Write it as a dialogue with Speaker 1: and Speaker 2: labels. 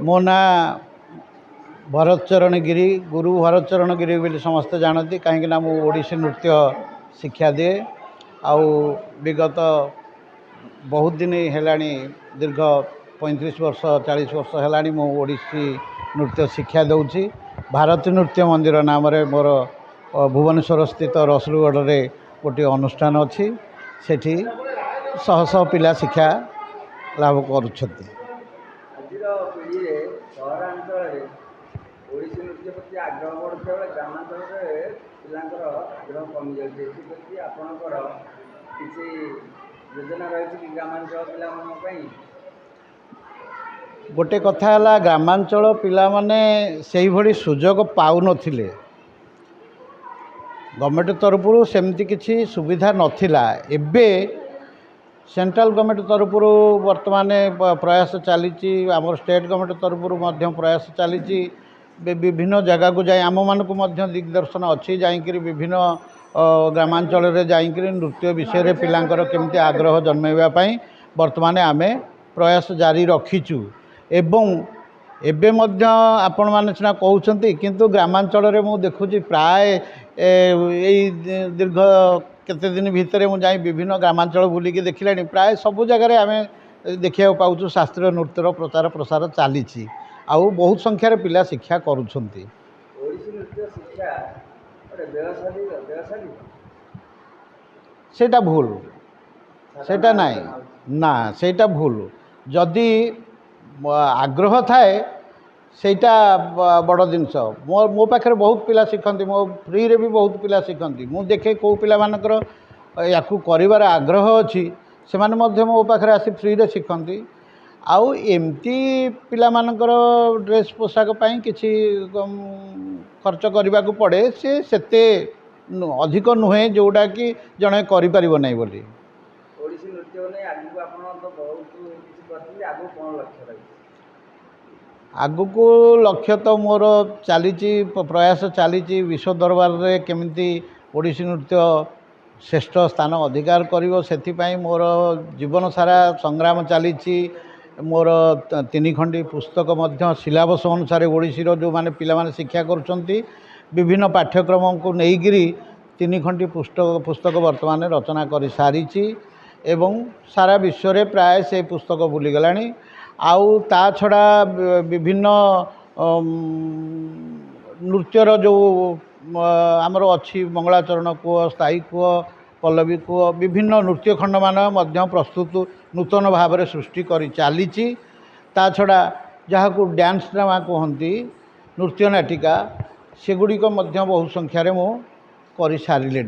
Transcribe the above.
Speaker 1: मो ना भरत चरण गिरी गुरु भरत चरण गिरी बोली समस्ते जानती कहीं ओडिसी नृत्य शिक्षा दिए आउ विगत बहुत दिन है दीर्घ 35 वर्ष 40 वर्ष है मो ओडिसी नृत्य शिक्षा दूची भारती नृत्य मंदिर नाम मोर भुवनेश्वर स्थित रसुलगढ़ रे गोटे अनुष्ठान अच्छी सेठी शह शह पिला शिक्षा लाभ करुछथि।
Speaker 2: ओडिसी नृत्य प्रति आग्रह बढ़ुवा बेले ग्रामांचल पिलांकर आग्रह कमी जाती आपणकर किसी योजना रही कि ग्रामांचल पिला
Speaker 1: गोटे कथा है ग्रामांचल पिला माने सेही भली सुजोग पाउ नथिले गवर्नमेंट तरफ सेमती किसी सुविधा नथिला एबे सेंट्रल गवर्नमेंट तरफ वर्तमान प्रयास चली आम स्टेट गवर्नमेंट तरफ प्रयास चली विभिन्न जगह को जाए आम मानक दिग्दर्शन अच्छी जाकि विभिन्न ग्रामांचल जाकि नृत्य विषय पिलांकर केमती आग्रह जन्मेवाई वर्तमान आमे प्रयास जारी रखीचु एवं एबे मध्य आपण माने सिना कहउछंती किंतु ग्रामांचल रे मु देखुची प्राय एई दीर्घ केते दिन भितर मु जाई विभिन्न ग्रामांचल बुलिकी देखिलानी प्राय सबु जगह रे आमे देखिया पाउछु शास्त्रीय नृत्यर प्रचार प्रसार चलीछि आउ बहुत संख्यार पिला शिक्षा करुछंती।
Speaker 2: ओडिसी नृत्य शिक्षा ओटे व्यवसायी
Speaker 1: सेटा भूल सेटा नाई ना सेटा भूल जदि आग्रह थाए सेटा बड़ जिनस मो पाखे बहुत पिला शिखती मो फ्री रे भी बहुत पिला शिखती मु देखे कौ पिला मानकर याकू करिवार आग्रह अच्छी से माने मध्य मो पाखे आसी फ्री रे शिखती आउ एमती पिला मानकर ड्रेस पोशाक पाई किछि खर्च करने को पड़े से सेते अधिक नुहे जोड़ा कि जड़े करि परिबो नै बोली।
Speaker 2: ओडिसी नृत्य नै आगु आपण तो बहुत किछि करथि आगु कोन लक्ष्य रही
Speaker 1: आगु को लक्ष्य तो मोर चली प्रयास चली विश्व दरबार रे केमिति ओडिसी नृत्य श्रेष्ठ स्थान अधिकार करिवो सेथिपाई मोर जीवन सारा संग्राम चली मोर 3 खंडी पुस्तक मध्य सिलेबस अनुसार ओडिसी जो माने पिला माने शिक्षा करुछंती विभिन्न पाठ्यक्रम को नेइगिरी 3 खंडी पुस्तक वर्तमान रचना कर सारी एवं सारा विश्व रे प्राय से पुस्तक बुली गलानी आउ ता छड़ा विभिन्न नृत्यर जो आमर अच्छी मंगलाचरण कुह स्थायी कुह पल्लवी कुह विभिन्न नृत्य खंड मान मध्य प्रस्तुत नूतन भाव में सृष्टि कर चली ता छड़ा जहाँ को डांस ड्रामा कहती नृत्य नाटिका सेगुड़िक बहुत संख्यार मु कर सारे।